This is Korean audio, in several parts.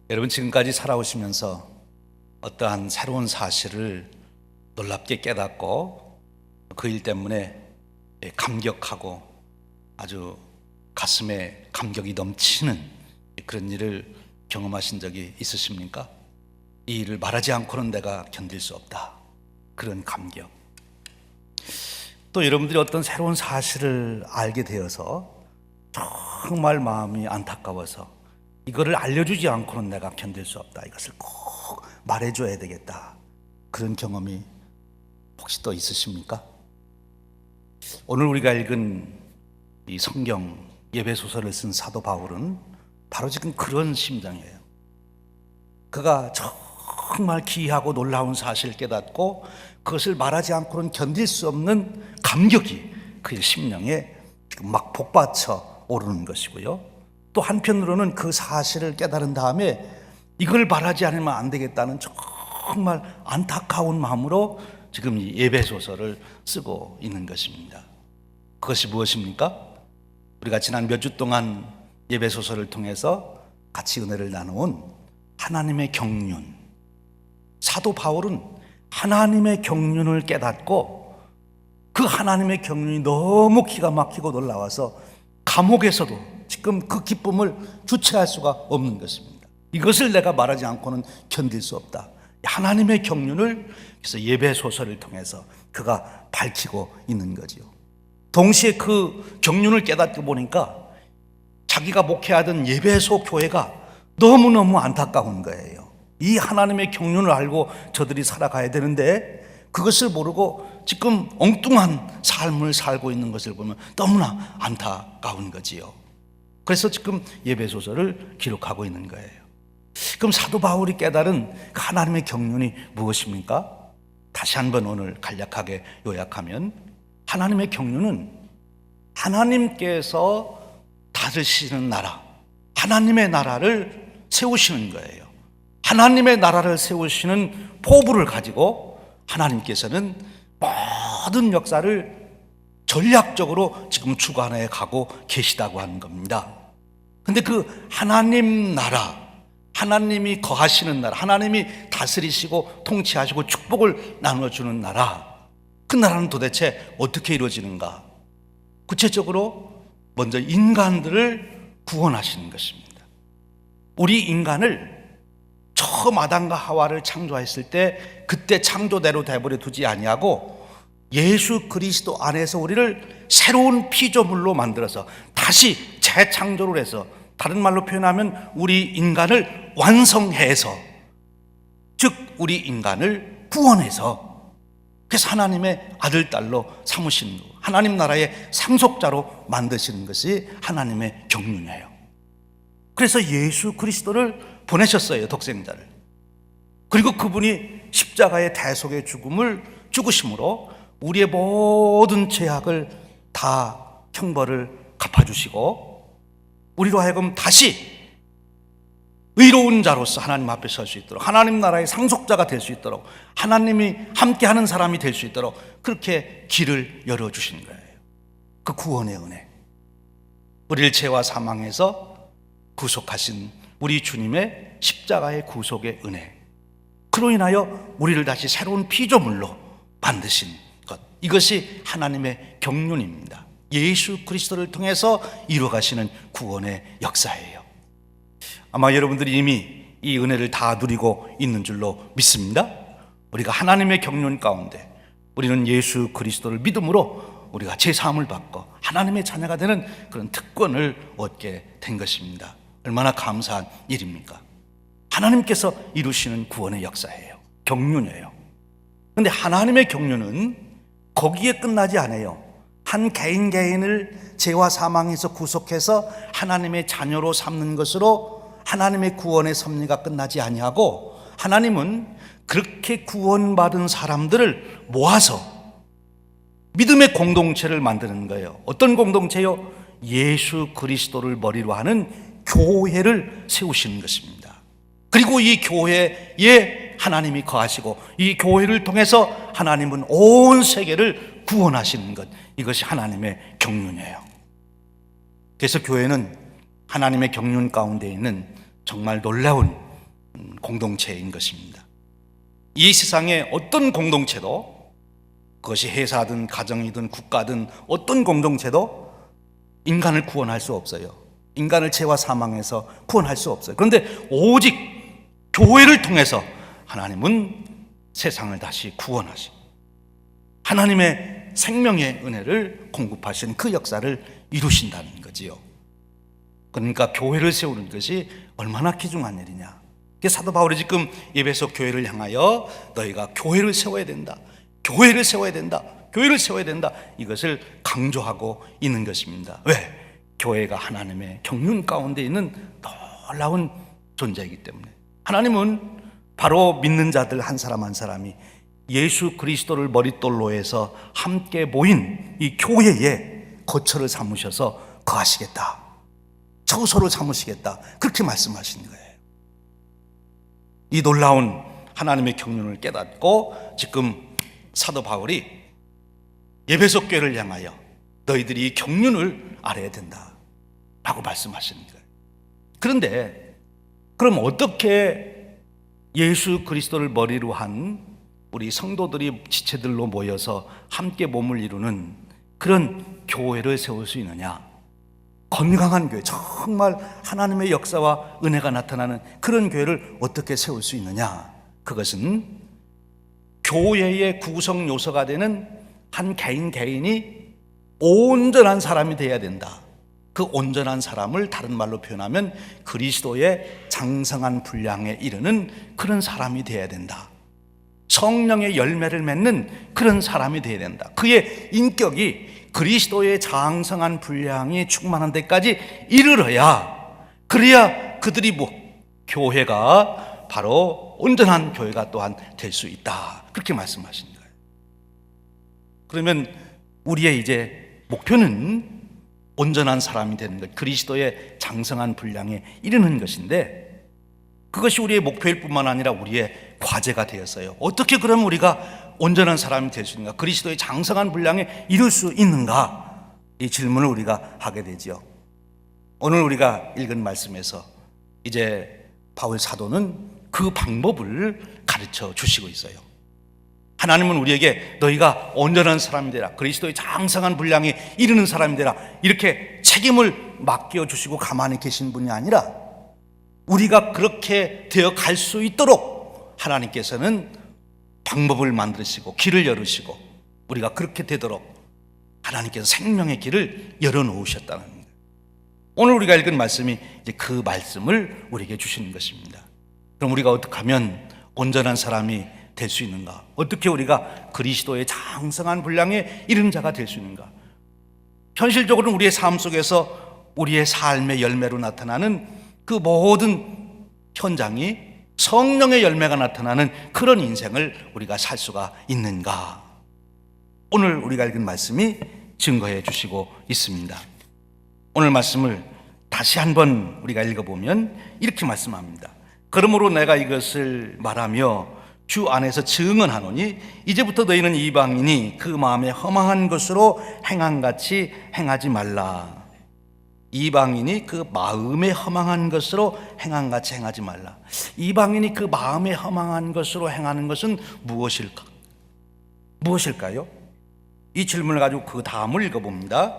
여러분, 지금까지 살아오시면서 어떠한 새로운 사실을 놀랍게 깨닫고 그 일 때문에 감격하고 아주 가슴에 감격이 넘치는 그런 일을 경험하신 적이 있으십니까? 이 일을 말하지 않고는 내가 견딜 수 없다, 그런 감격. 또 여러분들이 어떤 새로운 사실을 알게 되어서 정말 마음이 안타까워서 이거를 알려주지 않고는 내가 견딜 수 없다, 이것을 꼭 말해줘야 되겠다, 그런 경험이 혹시 또 있으십니까? 오늘 우리가 읽은 이 성경 예배소설을 쓴 사도 바울은 바로 지금 그런 심정이에요. 그가 정말 기이하고 놀라운 사실을 깨닫고 그것을 말하지 않고는 견딜 수 없는 감격이 그의 심령에 지금 막 복받쳐 오르는 것이고요, 또 한편으로는 그 사실을 깨달은 다음에 이걸 말하지 않으면 안 되겠다는 정말 안타까운 마음으로 지금 이 예배소설을 쓰고 있는 것입니다. 그것이 무엇입니까? 우리가 지난 몇 주 동안 예배소설을 통해서 같이 은혜를 나누온 하나님의 경륜. 사도 바울은 하나님의 경륜을 깨닫고 그 하나님의 경륜이 너무 기가 막히고 놀라워서 감옥에서도 지금 그 기쁨을 주체할 수가 없는 것입니다. 이것을 내가 말하지 않고는 견딜 수 없다. 하나님의 경륜을 그래서 예배소설을 통해서 그가 밝히고 있는 거지요. 동시에 그 경륜을 깨닫고 보니까 자기가 목회하던 예배소 교회가 너무너무 안타까운 거예요. 이 하나님의 경륜을 알고 저들이 살아가야 되는데 그것을 모르고 지금 엉뚱한 삶을 살고 있는 것을 보면 너무나 안타까운 거지요. 그래서 지금 예배소설을 기록하고 있는 거예요. 그럼 사도 바울이 깨달은 그 하나님의 경륜이 무엇입니까? 다시 한번 오늘 간략하게 요약하면 하나님의 경륜은 하나님께서 다스리시는 나라, 하나님의 나라를 세우시는 거예요. 하나님의 나라를 세우시는 포부를 가지고 하나님께서는 모든 역사를 전략적으로 지금 주관해 가고 계시다고 하는 겁니다. 근데 그 하나님 나라, 하나님이 거하시는 나라, 하나님이 다스리시고 통치하시고 축복을 나눠주는 나라, 그 나라는 도대체 어떻게 이루어지는가? 구체적으로 먼저 인간들을 구원하시는 것입니다. 우리 인간을 처음 아담과 하와를 창조했을 때 그때 창조대로 내버려 두지 아니하고 예수 그리스도 안에서 우리를 새로운 피조물로 만들어서 다시 재창조를 해서, 다른 말로 표현하면 우리 인간을 완성해서, 즉 우리 인간을 구원해서, 그래서 하나님의 아들 딸로 삼으시는 거, 하나님 나라의 상속자로 만드시는 것이 하나님의 경륜이에요. 그래서 예수 그리스도를 보내셨어요, 독생자를. 그리고 그분이 십자가의 대속의 죽음을 죽으심으로 우리의 모든 죄악을 다 형벌을 갚아주시고 우리로 하여금 다시 의로운 자로서 하나님 앞에 설 수 있도록, 하나님 나라의 상속자가 될 수 있도록, 하나님이 함께하는 사람이 될 수 있도록 그렇게 길을 열어주신 거예요. 그 구원의 은혜, 우리를 죄와 사망에서 구속하신 우리 주님의 십자가의 구속의 은혜, 그로 인하여 우리를 다시 새로운 피조물로 만드신 것, 이것이 하나님의 경륜입니다. 예수 그리스도를 통해서 이루어가시는 구원의 역사예요. 아마 여러분들이 이미 이 은혜를 다 누리고 있는 줄로 믿습니다. 우리가 하나님의 경륜 가운데 우리는 예수 그리스도를 믿음으로 우리가 제사함을 받고 하나님의 자녀가 되는 그런 특권을 얻게 된 것입니다. 얼마나 감사한 일입니까? 하나님께서 이루시는 구원의 역사예요. 경륜이에요. 그런데 하나님의 경륜은 거기에 끝나지 않아요. 한 개인 개인을 죄와 사망에서 구속해서 하나님의 자녀로 삼는 것으로 하나님의 구원의 섭리가 끝나지 아니하고, 하나님은 그렇게 구원받은 사람들을 모아서 믿음의 공동체를 만드는 거예요. 어떤 공동체요? 예수 그리스도를 머리로 하는 교회를 세우시는 것입니다. 그리고 이 교회에 하나님이 거하시고 이 교회를 통해서 하나님은 온 세계를 구원하시는 것, 이것이 하나님의 경륜이에요. 그래서 교회는 하나님의 경륜 가운데 있는 정말 놀라운 공동체인 것입니다. 이 세상의 어떤 공동체도, 그것이 회사든 가정이든 국가든 어떤 공동체도 인간을 구원할 수 없어요. 인간을 죄와 사망에서 구원할 수 없어요. 그런데 오직 교회를 통해서 하나님은 세상을 다시 구원하시고 하나님의 생명의 은혜를 공급하신 그 역사를 이루신다는 거지요. 그러니까 교회를 세우는 것이 얼마나 귀중한 일이냐. 사도 바울이 지금 에베소 교회를 향하여 너희가 교회를 세워야 된다, 교회를 세워야 된다, 교회를 세워야 된다, 이것을 강조하고 있는 것입니다. 왜? 교회가 하나님의 경륜 가운데 있는 놀라운 존재이기 때문에. 하나님은 바로 믿는 자들 한 사람 한 사람이 예수 그리스도를 머릿돌로 해서 함께 모인 이 교회에 거처를 삼으셔서 거하시겠다, 처소를 삼으시겠다, 그렇게 말씀하신 거예요. 이 놀라운 하나님의 경륜을 깨닫고 지금 사도 바울이 에베소 교회를 향하여 너희들이 이 경륜을 알아야 된다 라고 말씀하시는 거예요. 그런데 그럼 어떻게 예수 그리스도를 머리로 한 우리 성도들이 지체들로 모여서 함께 몸을 이루는 그런 교회를 세울 수 있느냐? 건강한 교회, 정말 하나님의 역사와 은혜가 나타나는 그런 교회를 어떻게 세울 수 있느냐? 그것은 교회의 구성 요소가 되는 한 개인이 온전한 사람이 되어야 된다. 그 온전한 사람을 다른 말로 표현하면 그리스도의 장성한 분량에 이르는 그런 사람이 되어야 된다. 성령의 열매를 맺는 그런 사람이 되어야 된다. 그의 인격이 그리스도의 장성한 분량이 충만한 데까지 이르러야, 그래야 그들이 교회가 바로 온전한 교회가 또한 될 수 있다, 그렇게 말씀하신 거예요. 그러면 우리의 이제 목표는 온전한 사람이 되는 것, 그리스도의 장성한 분량에 이르는 것인데, 그것이 우리의 목표일 뿐만 아니라 우리의 과제가 되었어요. 어떻게 그러면 우리가 온전한 사람이 될 수 있는가, 그리스도의 장성한 분량에 이룰 수 있는가, 이 질문을 우리가 하게 되지요. 오늘 우리가 읽은 말씀에서 이제 바울 사도는 그 방법을 가르쳐 주시고 있어요. 하나님은 우리에게 너희가 온전한 사람이 되라, 그리스도의 장성한 분량에 이르는 사람이 되라, 이렇게 책임을 맡겨주시고 가만히 계신 분이 아니라 우리가 그렇게 되어 갈 수 있도록 하나님께서는 방법을 만드시고 길을 열으시고 우리가 그렇게 되도록 하나님께서 생명의 길을 열어놓으셨다는 거예요. 오늘 우리가 읽은 말씀이 이제 그 말씀을 우리에게 주시는 것입니다. 그럼 우리가 어떻게 하면 온전한 사람이 될 수 있는가? 어떻게 우리가 그리스도의 장성한 분량에 이른 자가 될 수 있는가? 현실적으로는 우리의 삶 속에서 우리의 삶의 열매로 나타나는 그 모든 현장이 성령의 열매가 나타나는 그런 인생을 우리가 살 수가 있는가? 오늘 우리가 읽은 말씀이 증거해 주시고 있습니다. 오늘 말씀을 다시 한번 우리가 읽어보면 이렇게 말씀합니다. 그러므로 내가 이것을 말하며 주 안에서 증언하노니 이제부터 너희는 이방인이 그 마음에 허망한 것으로 행함같이 행하지 말라. 이방인이 그 마음에 허망한 것으로 행함같이 행하지 말라. 이방인이 그 마음에 허망한 것으로 행하는 것은 무엇일까요? 이 질문을 가지고 그 다음을 읽어봅니다.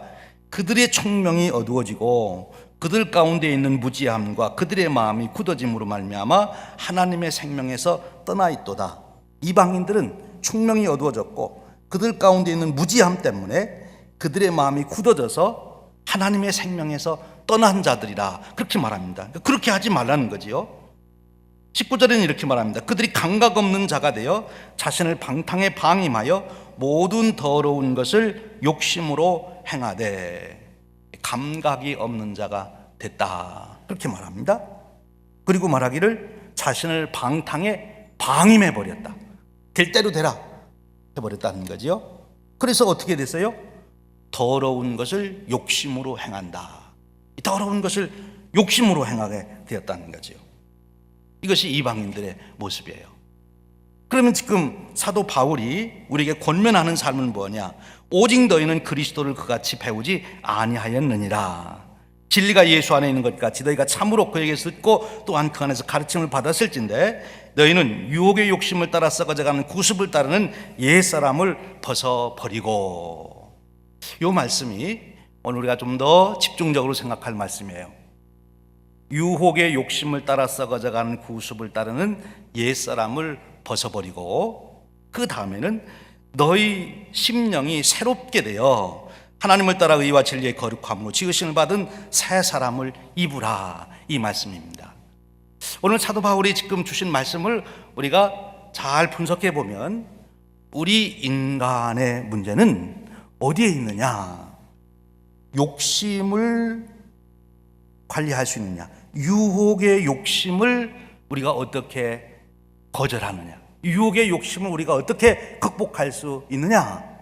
그들의 총명이 어두워지고 그들 가운데 있는 무지함과 그들의 마음이 굳어짐으로 말미암아 하나님의 생명에서 떠나 있도다. 이방인들은 총명이 어두워졌고 그들 가운데 있는 무지함 때문에 그들의 마음이 굳어져서 하나님의 생명에서 떠난 자들이라, 그렇게 말합니다. 그렇게 하지 말라는 거지요. 19절에는 이렇게 말합니다. 그들이 감각 없는 자가 되어 자신을 방탕에 방임하여 모든 더러운 것을 욕심으로 행하되, 감각이 없는 자가 됐다, 그렇게 말합니다. 그리고 말하기를 자신을 방탕에 방임해버렸다, 될 대로 되라 해버렸다는 거지요. 그래서 어떻게 됐어요? 더러운 것을 욕심으로 행한다. 더러운 것을 욕심으로 행하게 되었다는 거지요. 이것이 이방인들의 모습이에요. 그러면 지금 사도 바울이 우리에게 권면하는 삶은 뭐냐? 오직 너희는 그리스도를 그같이 배우지 아니하였느니라. 진리가 예수 안에 있는 것 같이 너희가 참으로 그에게서 듣고 또한 그 안에서 가르침을 받았을진데 너희는 유혹의 욕심을 따라 썩어져가는 구습을 따르는 옛사람을 벗어버리고. 이 말씀이 오늘 우리가 좀 더 집중적으로 생각할 말씀이에요. 유혹의 욕심을 따라 썩어져가는 구습을 따르는 옛사람을 벗어버리고, 그 다음에는 너희 심령이 새롭게 되어 하나님을 따라 의와 진리의 거룩함으로 지으심을 받은 새 사람을 입으라, 이 말씀입니다. 오늘 사도 바울이 지금 주신 말씀을 우리가 잘 분석해 보면 우리 인간의 문제는 어디에 있느냐? 욕심을 관리할 수 있느냐? 유혹의 욕심을 우리가 어떻게 거절하느냐? 유혹의 욕심을 우리가 어떻게 극복할 수 있느냐?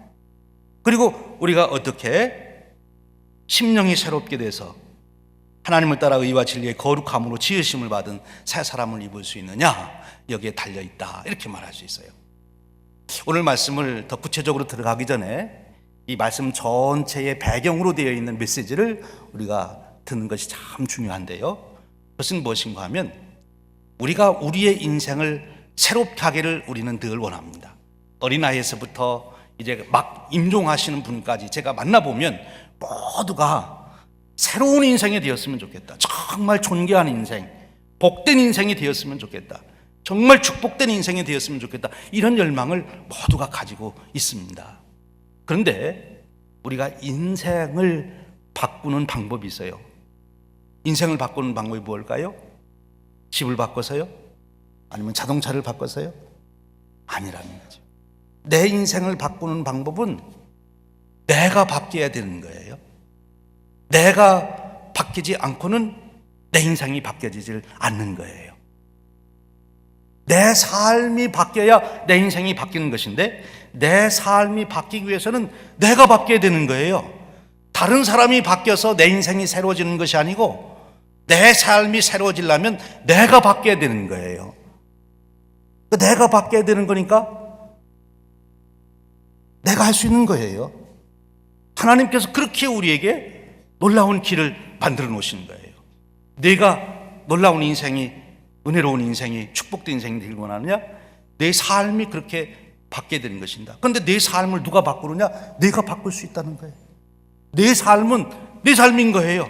그리고 우리가 어떻게 심령이 새롭게 돼서 하나님을 따라 의와 진리의 거룩함으로 지으심을 받은 새 사람을 입을 수 있느냐? 여기에 달려있다, 이렇게 말할 수 있어요. 오늘 말씀을 더 구체적으로 들어가기 전에 이 말씀 전체의 배경으로 되어 있는 메시지를 우리가 듣는 것이 참 중요한데요, 그것은 무엇인가 하면 우리가 우리의 인생을 새롭게 하기를 우리는 늘 원합니다. 어린아이에서부터 이제 막 임종하시는 분까지 제가 만나보면 모두가 새로운 인생이 되었으면 좋겠다, 정말 존귀한 인생, 복된 인생이 되었으면 좋겠다, 정말 축복된 인생이 되었으면 좋겠다, 이런 열망을 모두가 가지고 있습니다. 그런데 우리가 인생을 바꾸는 방법이 있어요. 인생을 바꾸는 방법이 뭘까요? 집을 바꿔서요? 아니면 자동차를 바꿔서요? 아니라는 거죠. 내 인생을 바꾸는 방법은 내가 바뀌어야 되는 거예요. 내가 바뀌지 않고는 내 인생이 바뀌어지질 않는 거예요. 내 삶이 바뀌어야 내 인생이 바뀌는 것인데, 내 삶이 바뀌기 위해서는 내가 바뀌어야 되는 거예요. 다른 사람이 바뀌어서 내 인생이 새로워지는 것이 아니고, 내 삶이 새로워지려면 내가 바뀌어야 되는 거예요. 내가 바뀌어야 되는 거니까 내가 할 수 있는 거예요. 하나님께서 그렇게 우리에게 놀라운 길을 만들어 놓으신 거예요. 내가 놀라운 인생이, 은혜로운 인생이, 축복된 인생이 되길 원하느냐? 내 삶이 그렇게 바뀌어야 되는 것입니다. 그런데 내 삶을 누가 바꾸느냐? 내가 바꿀 수 있다는 거예요. 내 삶은 내 삶인 거예요.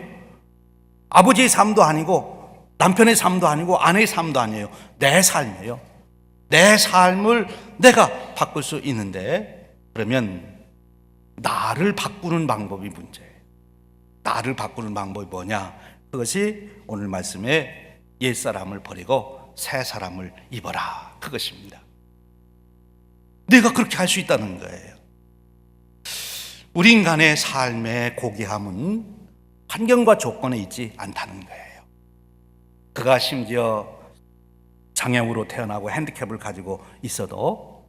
아버지의 삶도 아니고 남편의 삶도 아니고 아내의 삶도 아니에요. 내 삶이에요. 내 삶을 내가 바꿀 수 있는데, 그러면 나를 바꾸는 방법이 문제예요. 나를 바꾸는 방법이 뭐냐? 그것이 오늘 말씀에 옛사람을 버리고 새 사람을 입어라, 그것입니다. 내가 그렇게 할 수 있다는 거예요. 우리 인간의 삶의 고귀함은 환경과 조건에 있지 않다는 거예요. 그가 심지어 장애우로 태어나고 핸디캡을 가지고 있어도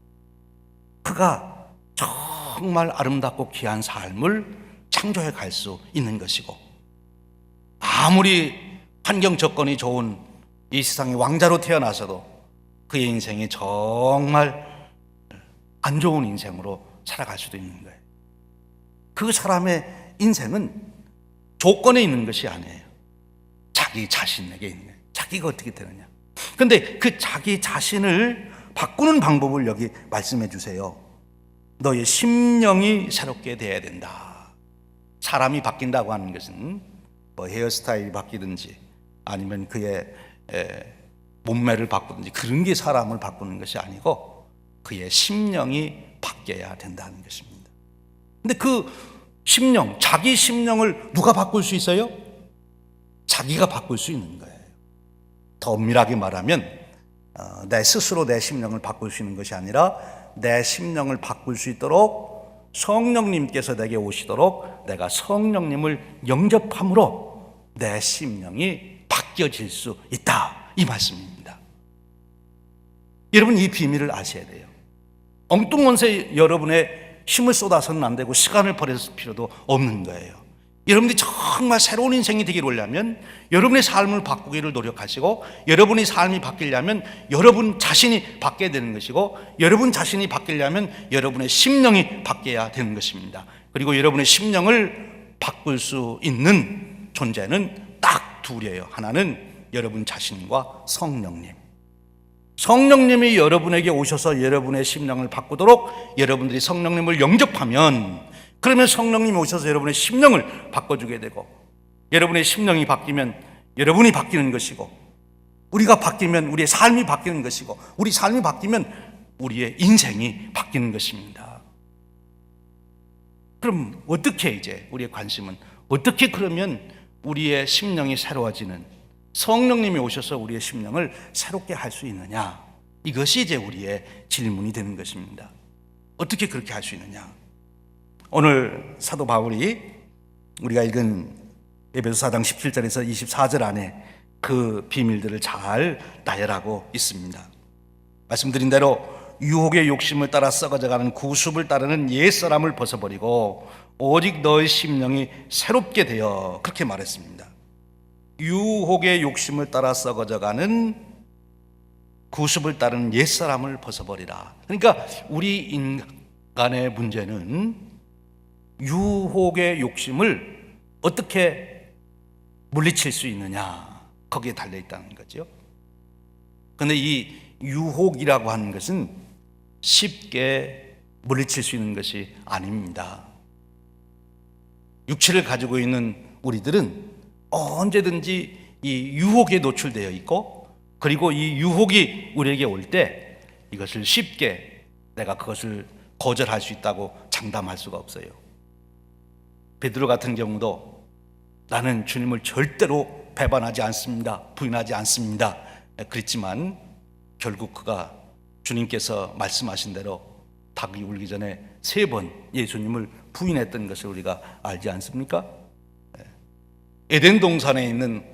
그가 정말 아름답고 귀한 삶을 창조해 갈 수 있는 것이고, 아무리 환경 조건이 좋은 이 세상의 왕자로 태어나서도 그의 인생이 정말 안 좋은 인생으로 살아갈 수도 있는 거예요. 그 사람의 인생은 조건에 있는 것이 아니에요. 자기 자신에게 있는 거예요. 자기가 어떻게 되느냐. 그런데 그 자기 자신을 바꾸는 방법을 여기 말씀해 주세요. 너의 심령이 새롭게 돼야 된다. 사람이 바뀐다고 하는 것은 뭐 헤어스타일이 바뀌든지 아니면 그의 몸매를 바꾸든지 그런 게 사람을 바꾸는 것이 아니고 그의 심령이 바뀌어야 된다는 것입니다. 근데 그 심령, 자기 심령을 누가 바꿀 수 있어요? 자기가 바꿀 수 있는 거예요. 더 엄밀하게 말하면 내 스스로 내 심령을 바꿀 수 있는 것이 아니라 내 심령을 바꿀 수 있도록 성령님께서 내게 오시도록 내가 성령님을 영접함으로 내 심령이 바뀌어질 수 있다, 이 말씀입니다. 여러분, 이 비밀을 아셔야 돼요. 엉뚱한새 여러분의 힘을 쏟아서는 안 되고 시간을 버릴 필요도 없는 거예요. 여러분들이 정말 새로운 인생이 되기를 원하면 여러분의 삶을 바꾸기를 노력하시고, 여러분의 삶이 바뀌려면 여러분 자신이 바뀌어야 되는 것이고, 여러분 자신이 바뀌려면 여러분의 심령이 바뀌어야 되는 것입니다. 그리고 여러분의 심령을 바꿀 수 있는 존재는 딱 둘이에요. 하나는 여러분 자신과 성령님. 성령님이 여러분에게 오셔서 여러분의 심령을 바꾸도록 여러분들이 성령님을 영접하면, 그러면 성령님이 오셔서 여러분의 심령을 바꿔주게 되고, 여러분의 심령이 바뀌면 여러분이 바뀌는 것이고, 우리가 바뀌면 우리의 삶이 바뀌는 것이고, 우리 삶이 바뀌면 우리의 인생이 바뀌는 것입니다. 그럼 어떻게, 이제 우리의 관심은 어떻게 그러면 우리의 심령이 새로워지는, 성령님이 오셔서 우리의 심령을 새롭게 할 수 있느냐, 이것이 이제 우리의 질문이 되는 것입니다. 어떻게 그렇게 할 수 있느냐. 오늘 사도 바울이 우리가 읽은 에베소 4장 17절에서 24절 안에 그 비밀들을 잘 나열하고 있습니다. 말씀드린 대로 유혹의 욕심을 따라 썩어져가는 구습을 따르는 옛사람을 벗어버리고 오직 너의 심령이 새롭게 되어, 그렇게 말했습니다. 유혹의 욕심을 따라 썩어져가는 구습을 따르는 옛사람을 벗어버리라. 그러니까 우리 인간의 문제는 유혹의 욕심을 어떻게 물리칠 수 있느냐, 거기에 달려있다는 거죠. 그런데 이 유혹이라고 하는 것은 쉽게 물리칠 수 있는 것이 아닙니다. 육체를 가지고 있는 우리들은 언제든지 이 유혹에 노출되어 있고, 그리고 이 유혹이 우리에게 올 때 이것을 쉽게 내가 그것을 거절할 수 있다고 장담할 수가 없어요. 베드로 같은 경우도 나는 주님을 절대로 배반하지 않습니다, 부인하지 않습니다, 그랬지만 결국 그가 주님께서 말씀하신 대로 닭이 울기 전에 3번 예수님을 부인했던 것을 우리가 알지 않습니까? 에덴 동산에 있는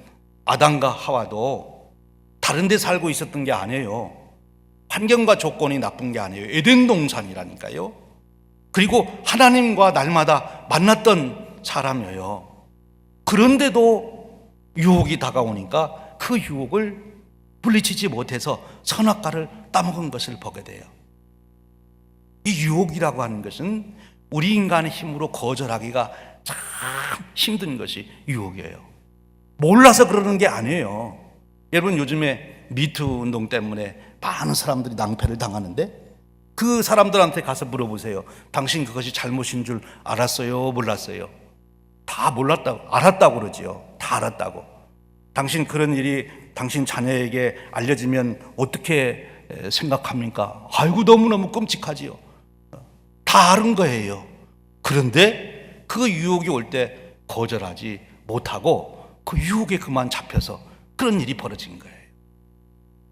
아담과 하와도 다른 데 살고 있었던 게 아니에요. 환경과 조건이 나쁜 게 아니에요. 에덴 동산이라니까요. 그리고 하나님과 날마다 만났던 사람이에요. 그런데도 유혹이 다가오니까 그 유혹을 물리치지 못해서 선악과를 따먹은 것을 보게 돼요. 이 유혹이라고 하는 것은 우리 인간의 힘으로 거절하기가 참 힘든 것이 유혹이에요. 몰라서 그러는 게 아니에요. 여러분, 요즘에 미투 운동 때문에 많은 사람들이 낭패를 당하는데, 그 사람들한테 가서 물어보세요. 당신 그것이 잘못인 줄 알았어요, 몰랐어요? 다 몰랐다고, 알았다고 그러지요. 다 알았다고. 당신 그런 일이 당신 자녀에게 알려지면 어떻게 생각합니까? 아이고, 너무너무 끔찍하지요. 다 아는 거예요. 그런데 그 유혹이 올 때 거절하지 못하고 그 유혹에 그만 잡혀서 그런 일이 벌어진 거예요.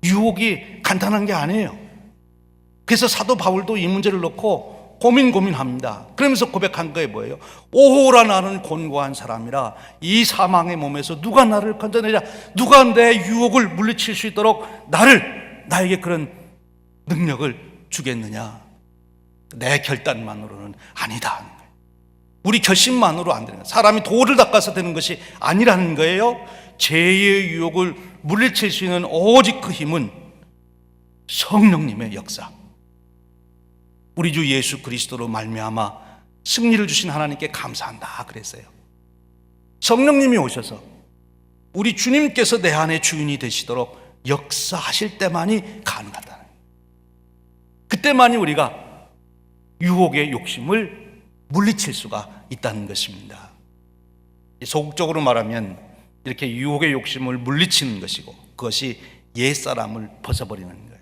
유혹이 간단한 게 아니에요. 그래서 사도 바울도 이 문제를 놓고 고민합니다. 그러면서 고백한 거에 뭐예요? 오호라, 나는 곤고한 사람이라 이 사망의 몸에서 누가 나를 건져내랴. 누가 내 유혹을 물리칠 수 있도록 나에게 그런 능력을 주겠느냐. 내 결단만으로는 아니다 하는 거예요. 우리 결심만으로 안 되는 거예요. 사람이 돌을 닦아서 되는 것이 아니라는 거예요. 죄의 유혹을 물리칠 수 있는 오직 그 힘은 성령님의 역사, 우리 주 예수 그리스도로 말미암아 승리를 주신 하나님께 감사한다 그랬어요. 성령님이 오셔서 우리 주님께서 내 안의 주인이 되시도록 역사하실 때만이 가능하다. 그때만이 우리가 유혹의 욕심을 물리칠 수가 있다는 것입니다. 소극적으로 말하면 이렇게 유혹의 욕심을 물리치는 것이고, 그것이 옛사람을 벗어버리는 거예요.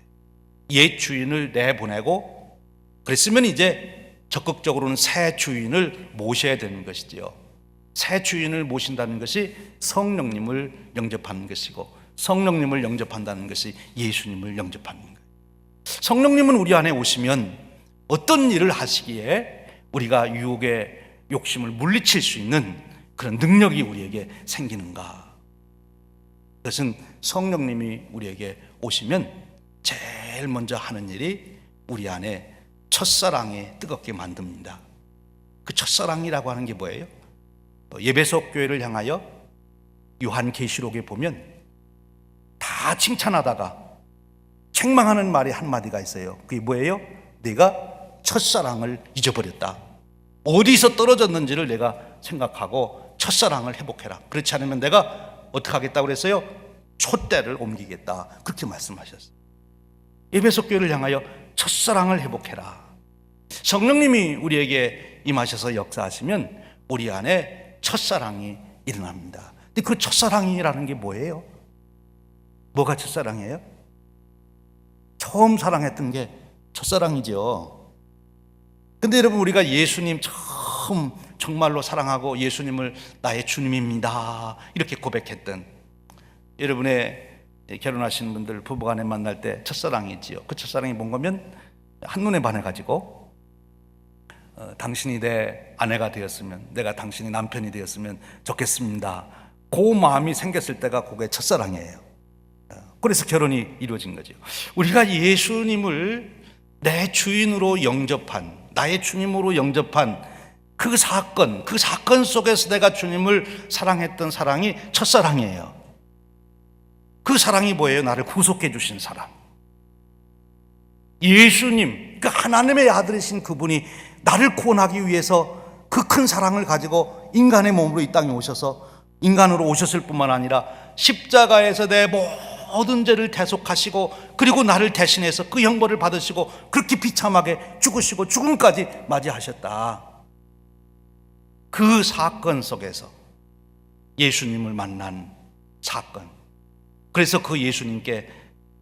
옛 주인을 내보내고, 그랬으면 이제 적극적으로는 새 주인을 모셔야 되는 것이지요. 새 주인을 모신다는 것이 성령님을 영접하는 것이고, 성령님을 영접한다는 것이 예수님을 영접하는 거예요. 성령님은 우리 안에 오시면 어떤 일을 하시기에 우리가 유혹의 욕심을 물리칠 수 있는 그런 능력이 우리에게 생기는가? 그것은 성령님이 우리에게 오시면 제일 먼저 하는 일이 우리 안에 첫사랑에 뜨겁게 만듭니다. 그 첫사랑이라고 하는 게 뭐예요? 예배석 교회를 향하여 요한계시록에 보면 다 칭찬하다가 책망하는 말이 한마디가 있어요. 그게 뭐예요? 내가 첫사랑을 잊어버렸다. 어디서 떨어졌는지를 내가 생각하고 첫사랑을 회복해라. 그렇지 않으면 내가 어떻게 하겠다고 그랬어요? 촛대를 옮기겠다. 그렇게 말씀하셨어요. 에베소 교회를 향하여 첫사랑을 회복해라. 성령님이 우리에게 임하셔서 역사하시면 우리 안에 첫사랑이 일어납니다. 근데 그 첫사랑이라는 게 뭐예요? 뭐가 첫사랑이에요? 처음 사랑했던 게 첫사랑이죠. 근데 여러분, 우리가 예수님 처음 정말로 사랑하고 예수님을 나의 주님입니다 이렇게 고백했던, 여러분의 결혼하신 분들 부부간에 만날 때 첫사랑이지요. 그 첫사랑이 뭔가면 한눈에 반해가지고 당신이 내 아내가 되었으면, 내가 당신이 남편이 되었으면 좋겠습니다, 그 마음이 생겼을 때가 그게 첫사랑이에요. 그래서 결혼이 이루어진 거죠. 우리가 예수님을 내 주인으로 영접한, 나의 주님으로 영접한 그 사건 속에서 내가 주님을 사랑했던 사랑이 첫사랑이에요. 그 사랑이 뭐예요? 나를 구속해 주신 사랑. 예수님, 그 하나님의 아들이신 그분이 나를 구원하기 위해서 그 큰 사랑을 가지고 인간의 몸으로 이 땅에 오셔서 인간으로 오셨을 뿐만 아니라 십자가에서 내 모든 죄를 대속하시고, 그리고 나를 대신해서 그 형벌을 받으시고 그렇게 비참하게 죽으시고 죽음까지 맞이하셨다. 그 사건 속에서 예수님을 만난 사건. 그래서 그 예수님께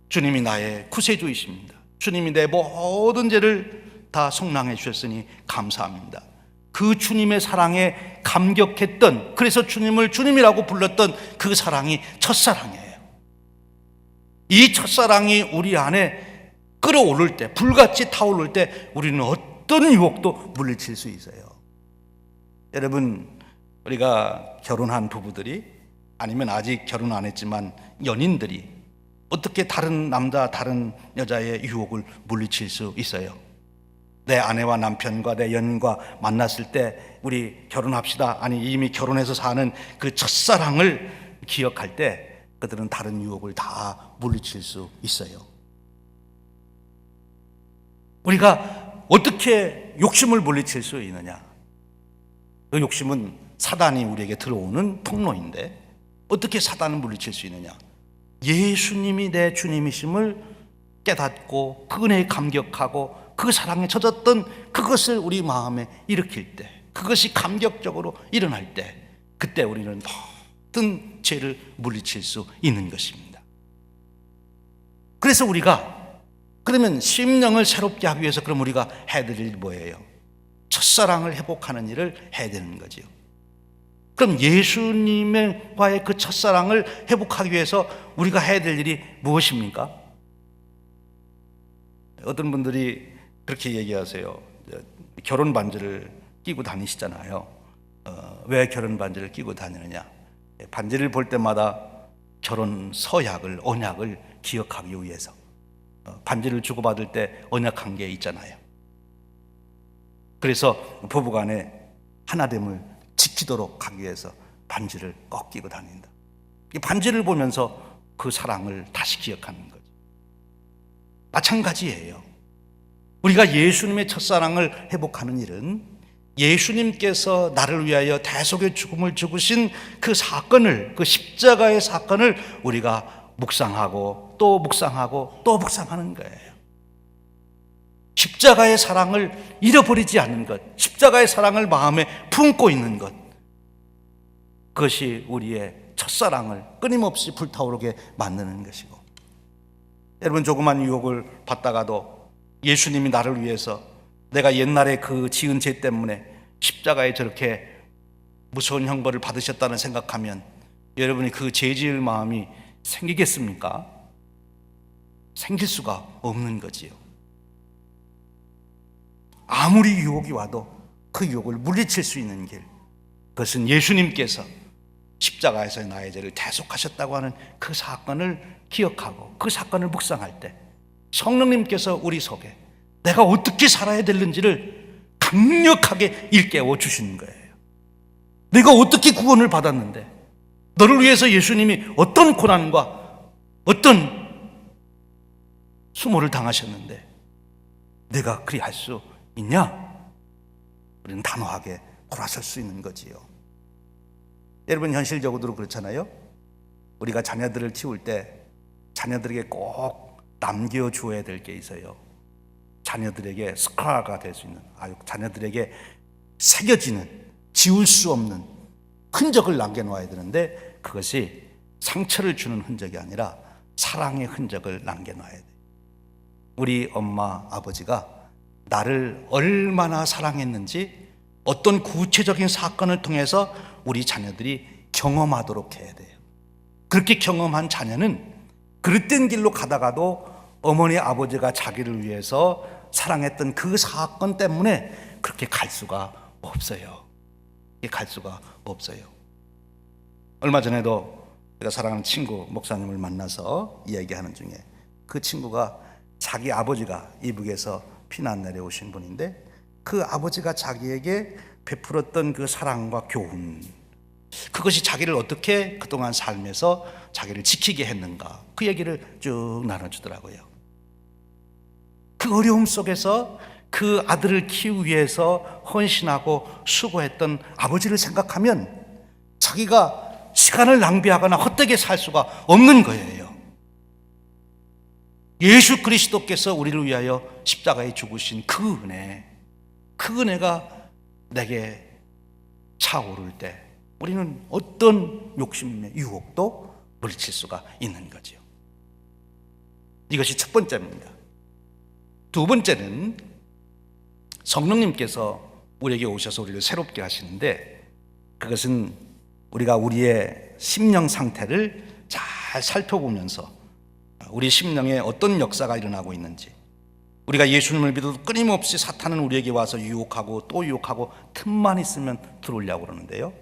주님이 나의 구세주이십니다, 주님이 내 모든 죄를 다 속량해 주셨으니 감사합니다, 그 주님의 사랑에 감격했던, 그래서 주님을 주님이라고 불렀던 그 사랑이 첫사랑이에요. 이 첫사랑이 우리 안에 끓어오를 때, 불같이 타오를 때 우리는 어떤 유혹도 물리칠 수 있어요. 여러분, 우리가 결혼한 부부들이, 아니면 아직 결혼 안 했지만 연인들이 어떻게 다른 남자, 다른 여자의 유혹을 물리칠 수 있어요? 내 아내와 남편과 내 연인과 만났을 때 우리 결혼합시다, 아니 이미 결혼해서 사는 그 첫사랑을 기억할 때 그들은 다른 유혹을 다 물리칠 수 있어요. 우리가 어떻게 욕심을 물리칠 수 있느냐? 그 욕심은 사단이 우리에게 들어오는 통로인데, 어떻게 사단을 물리칠 수 있느냐? 예수님이 내 주님이심을 깨닫고 그 은혜에 감격하고 그 사랑에 젖었던 그것을 우리 마음에 일으킬 때, 그것이 감격적으로 일어날 때, 그때 우리는 모든 죄를 물리칠 수 있는 것입니다. 그래서 우리가 그러면 심령을 새롭게 하기 위해서 그럼 우리가 해야 될 일이 뭐예요? 첫사랑을 회복하는 일을 해야 되는 거죠. 그럼 예수님과의 그 첫사랑을 회복하기 위해서 우리가 해야 될 일이 무엇입니까? 어떤 분들이 그렇게 얘기하세요. 결혼 반지를 끼고 다니시잖아요. 왜 결혼 반지를 끼고 다니느냐? 반지를 볼 때마다 결혼 서약을, 언약을 기억하기 위해서. 반지를 주고받을 때 언약한 게 있잖아요. 그래서 부부간에 하나됨을 지키도록 하기 위해서 반지를 꼭 끼고 다닌다. 이 반지를 보면서 그 사랑을 다시 기억하는 거죠. 마찬가지예요. 우리가 예수님의 첫사랑을 회복하는 일은 예수님께서 나를 위하여 대속의 죽음을 죽으신 그 사건을, 그 십자가의 사건을 우리가 묵상하고 또 묵상하고 또 묵상하는 거예요. 십자가의 사랑을 잃어버리지 않는 것, 십자가의 사랑을 마음에 품고 있는 것, 그것이 우리의 첫사랑을 끊임없이 불타오르게 만드는 것이고, 여러분, 조그만 유혹을 받다가도 예수님이 나를 위해서 내가 옛날에 그 지은 죄 때문에 십자가에 저렇게 무서운 형벌을 받으셨다는 생각하면 여러분이 그 죄 지을 마음이 생기겠습니까? 생길 수가 없는 거지요. 아무리 유혹이 와도 그 유혹을 물리칠 수 있는 길, 그것은 예수님께서 십자가에서 나의 죄를 대속하셨다고 하는 그 사건을 기억하고 그 사건을 묵상할 때 성령님께서 우리 속에 내가 어떻게 살아야 되는지를 강력하게 일깨워 주시는 거예요. 내가 어떻게 구원을 받았는데, 너를 위해서 예수님이 어떤 고난과 어떤 수모를 당하셨는데 내가 그리 할 수 있냐? 우리는 단호하게 돌아설 수 있는 거지요. 여러분 현실적으로도 그렇잖아요. 우리가 자녀들을 키울 때 자녀들에게 꼭 남겨주어야 될 게 있어요. 자녀들에게 스카가 될 수 있는, 자녀들에게 새겨지는, 지울 수 없는 흔적을 남겨놓아야 되는데, 그것이 상처를 주는 흔적이 아니라 사랑의 흔적을 남겨놔야 돼요. 우리 엄마, 아버지가 나를 얼마나 사랑했는지 어떤 구체적인 사건을 통해서 우리 자녀들이 경험하도록 해야 돼요. 그렇게 경험한 자녀는 그릇된 길로 가다가도 어머니, 아버지가 자기를 위해서 사랑했던 그 사건 때문에 그렇게 갈 수가 없어요. 갈 수가 없어요. 얼마 전에도 제가 사랑하는 친구 목사님을 만나서 이야기하는 중에 그 친구가 자기 아버지가 이북에서 피난 내려오신 분인데, 그 아버지가 자기에게 베풀었던 그 사랑과 교훈, 그것이 자기를 어떻게 그동안 삶에서 자기를 지키게 했는가, 그 얘기를 쭉 나눠주더라고요. 그 어려움 속에서 그 아들을 키우기 위해서 헌신하고 수고했던 아버지를 생각하면 자기가 시간을 낭비하거나 헛되게 살 수가 없는 거예요. 예수 그리스도께서 우리를 위하여 십자가에 죽으신 그 은혜가 내게 차오를 때 우리는 어떤 욕심의 유혹도 물리칠 수가 있는 거죠. 이것이 첫 번째입니다. 두 번째는 성령님께서 우리에게 오셔서 우리를 새롭게 하시는데, 그것은 우리가 우리의 심령 상태를 잘 살펴보면서 우리 심령에 어떤 역사가 일어나고 있는지, 우리가 예수님을 믿어도 끊임없이 사탄은 우리에게 와서 유혹하고 또 유혹하고 틈만 있으면 들어오려고 그러는데요,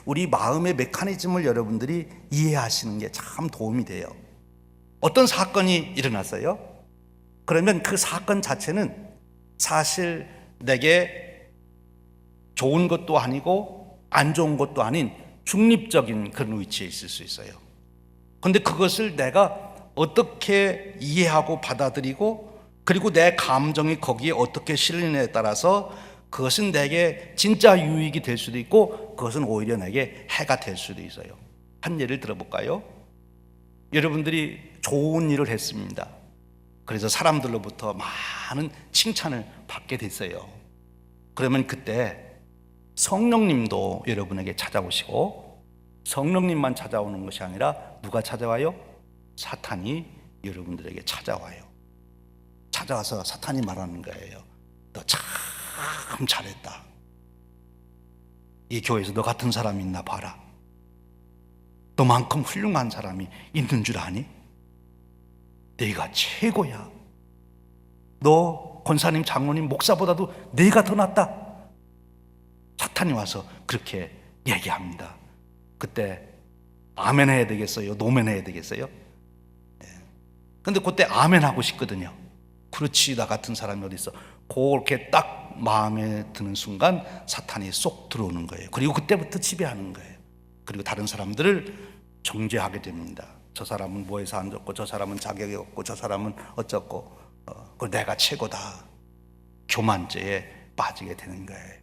우리 마음의 메커니즘을 여러분들이 이해하시는 게 참 도움이 돼요. 어떤 사건이 일어났어요? 그러면 그 사건 자체는 사실 내게 좋은 것도 아니고 안 좋은 것도 아닌 중립적인 그런 위치에 있을 수 있어요. 그런데 그것을 내가 어떻게 이해하고 받아들이고, 그리고 내 감정이 거기에 어떻게 실리느냐에 따라서 그것은 내게 진짜 유익이 될 수도 있고, 그것은 오히려 내게 해가 될 수도 있어요. 한 예를 들어볼까요? 여러분들이 좋은 일을 했습니다. 그래서 사람들로부터 많은 칭찬을 받게 됐어요. 그러면 그때 성령님도 여러분에게 찾아오시고, 성령님만 찾아오는 것이 아니라 누가 찾아와요? 사탄이 여러분들에게 찾아와요. 찾아와서 사탄이 말하는 거예요. 너 참 잘했다. 이 교회에서 너 같은 사람이 있나 봐라. 너만큼 훌륭한 사람이 있는 줄 아니? 네가 최고야. 너 권사님, 장로님, 목사보다도 네가 더 낫다. 사탄이 와서 그렇게 얘기합니다. 그때 아멘 해야 되겠어요? 노멘 해야 되겠어요? 근데 그때 아멘 하고 싶거든요. 그렇지, 나 같은 사람이 어디 있어. 그렇게 딱 마음에 드는 순간 사탄이 쏙 들어오는 거예요. 그리고 그때부터 지배하는 거예요. 그리고 다른 사람들을 정죄하게 됩니다. 저 사람은 뭐해서 안 좋고, 저 사람은 자격이 없고, 저 사람은 어쩌고, 내가 최고다. 교만죄에 빠지게 되는 거예요.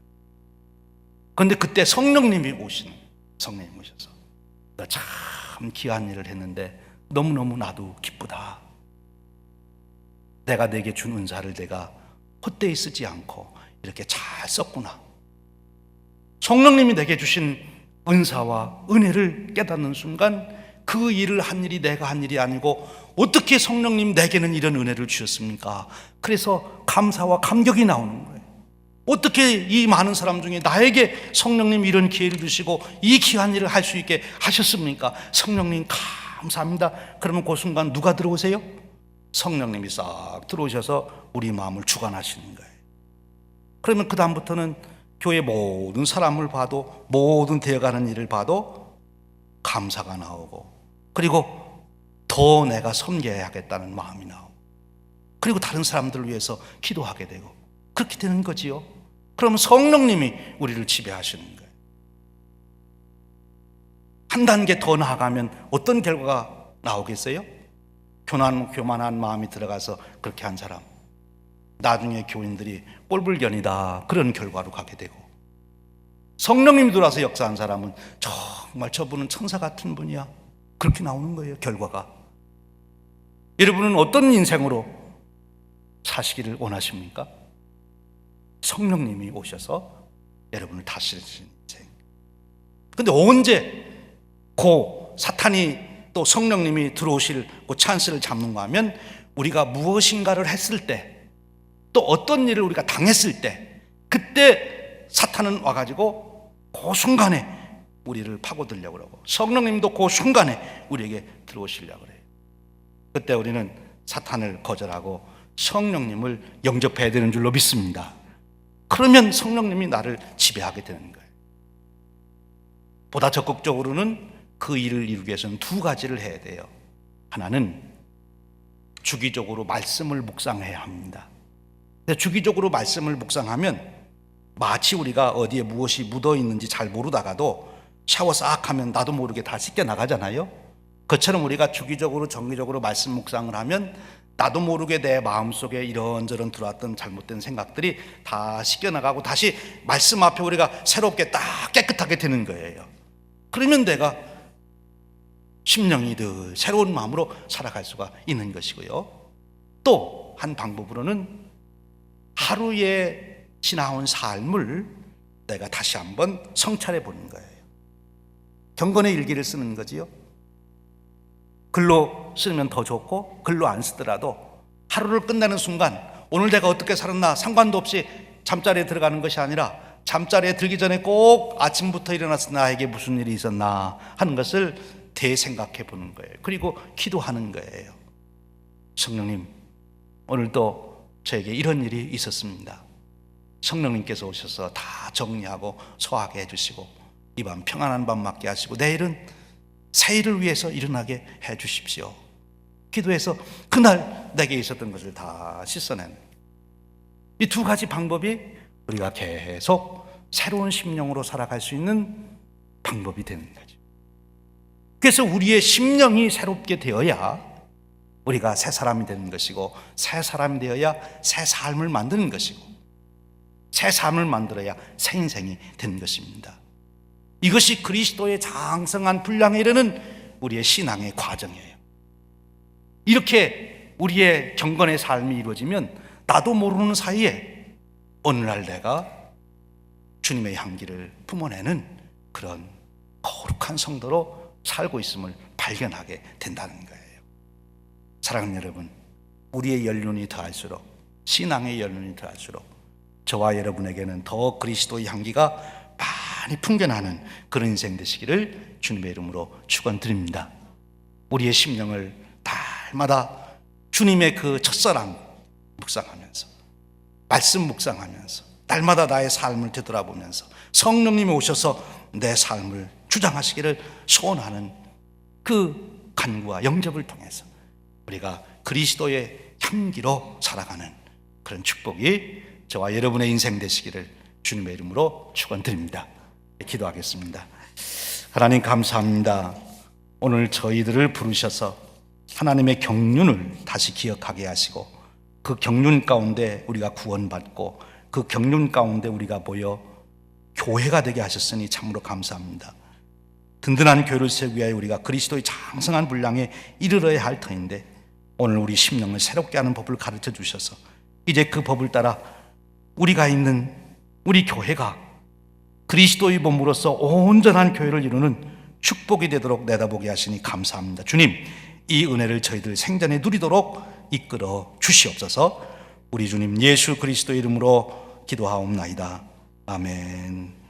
그런데 그때 성령님이 오셔서 너 참 귀한 일을 했는데 너무너무 나도 기쁘다. 내가 내게 준 은사를 내가 헛되이 쓰지 않고 이렇게 잘 썼구나. 성령님이 내게 주신 은사와 은혜를 깨닫는 순간 그 일을 한 일이 내가 한 일이 아니고 어떻게 성령님 내게는 이런 은혜를 주셨습니까? 그래서 감사와 감격이 나오는 거예요. 어떻게 이 많은 사람 중에 나에게 성령님 이런 기회를 주시고 이 귀한 일을 할 수 있게 하셨습니까? 성령님 감사합니다. 그러면 그 순간 누가 들어오세요? 성령님이 싹 들어오셔서 우리 마음을 주관하시는 거예요. 그러면 그 다음부터는 교회 모든 사람을 봐도, 모든 되어가는 일을 봐도 감사가 나오고, 그리고 더 내가 섬겨야겠다는 마음이 나오고, 그리고 다른 사람들을 위해서 기도하게 되고, 그렇게 되는 거지요. 그러면 성령님이 우리를 지배하시는 거예요. 한 단계 더 나아가면 어떤 결과가 나오겠어요? 교만한 마음이 들어가서 그렇게 한 사람, 나중에 교인들이 꼴불견이다, 그런 결과로 가게 되고, 성령님이 들어와서 역사한 사람은 정말 저분은 천사 같은 분이야. 그렇게 나오는 거예요, 결과가. 여러분은 어떤 인생으로 사시기를 원하십니까? 성령님이 오셔서 여러분을 다스리시는 인생. 근데 언제 사탄이 또 성령님이 들어오실 그 찬스를 잡는가 하면 우리가 무엇인가를 했을 때, 또 어떤 일을 우리가 당했을 때, 그때 사탄은 와가지고 그 순간에 우리를 파고들려고 그러고, 성령님도 그 순간에 우리에게 들어오시려고 그래요. 그때 우리는 사탄을 거절하고 성령님을 영접해야 되는 줄로 믿습니다. 그러면 성령님이 나를 지배하게 되는 거예요. 보다 적극적으로는 그 일을 이루기 위해서는 두 가지를 해야 돼요. 하나는 주기적으로 말씀을 묵상해야 합니다. 주기적으로 말씀을 묵상하면 마치 우리가 어디에 무엇이 묻어 있는지 잘 모르다가도 샤워 싹 하면 나도 모르게 다 씻겨 나가잖아요. 그처럼 우리가 주기적으로 정기적으로 말씀 묵상을 하면 나도 모르게 내 마음속에 이런저런 들어왔던 잘못된 생각들이 다 씻겨 나가고 다시 말씀 앞에 우리가 새롭게 딱 깨끗하게 되는 거예요. 그러면 내가 심령이 늘 새로운 마음으로 살아갈 수가 있는 것이고요. 또 한 방법으로는 하루에 지나온 삶을 내가 다시 한번 성찰해 보는 거예요. 경건의 일기를 쓰는 거지요. 글로 쓰면 더 좋고 글로 안 쓰더라도 하루를 끝내는 순간 오늘 내가 어떻게 살았나 상관도 없이 잠자리에 들어가는 것이 아니라 잠자리에 들기 전에 꼭 아침부터 일어나서 나에게 무슨 일이 있었나 하는 것을 되생각해 보는 거예요. 그리고 기도하는 거예요. 성령님, 오늘도 저에게 이런 일이 있었습니다. 성령님께서 오셔서 다 정리하고 소화하게 해주시고 이 밤 평안한 밤 맞게 하시고 내일은 새일을 위해서 일어나게 해 주십시오. 기도해서 그날 내게 있었던 것을 다 씻어내는 이 두 가지 방법이 우리가 계속 새로운 심령으로 살아갈 수 있는 방법이 되는 거죠. 그래서 우리의 심령이 새롭게 되어야 우리가 새 사람이 되는 것이고, 새 사람이 되어야 새 삶을 만드는 것이고, 새 삶을 만들어야 새 인생이 되는 것입니다. 이것이 그리스도의 장성한 분량에 이르는 우리의 신앙의 과정이에요. 이렇게 우리의 경건의 삶이 이루어지면 나도 모르는 사이에 어느 날 내가 주님의 향기를 품어내는 그런 거룩한 성도로 살고 있음을 발견하게 된다는 거예요. 사랑하는 여러분, 우리의 연륜이 더할수록, 신앙의 연륜이 더할수록 저와 여러분에게는 더 그리스도의 향기가 많이 풍겨나는 그런 인생 되시기를 주님의 이름으로 축원드립니다. 우리의 심령을 날마다 주님의 그 첫사랑 묵상하면서, 말씀 묵상하면서, 날마다 나의 삶을 되돌아보면서 성령님이 오셔서 내 삶을 주장하시기를 소원하는 그 간구와 영접을 통해서 우리가 그리스도의 향기로 살아가는 그런 축복이 저와 여러분의 인생 되시기를 주님의 이름으로 축원드립니다. 기도하겠습니다. 하나님 감사합니다. 오늘 저희들을 부르셔서 하나님의 경륜을 다시 기억하게 하시고 그 경륜 가운데 우리가 구원받고 그 경륜 가운데 우리가 모여 교회가 되게 하셨으니 참으로 감사합니다. 든든한 교회를 세우기 위하여 우리가 그리스도의 장성한 분량에 이르러야 할 터인데 오늘 우리 심령을 새롭게 하는 법을 가르쳐 주셔서 이제 그 법을 따라 우리가 있는 우리 교회가 그리스도의 몸으로서 온전한 교회를 이루는 축복이 되도록 내다보게 하시니 감사합니다. 주님, 이 은혜를 저희들 생전에 누리도록 이끌어 주시옵소서. 우리 주님 예수 그리스도의 이름으로 기도하옵나이다. 아멘.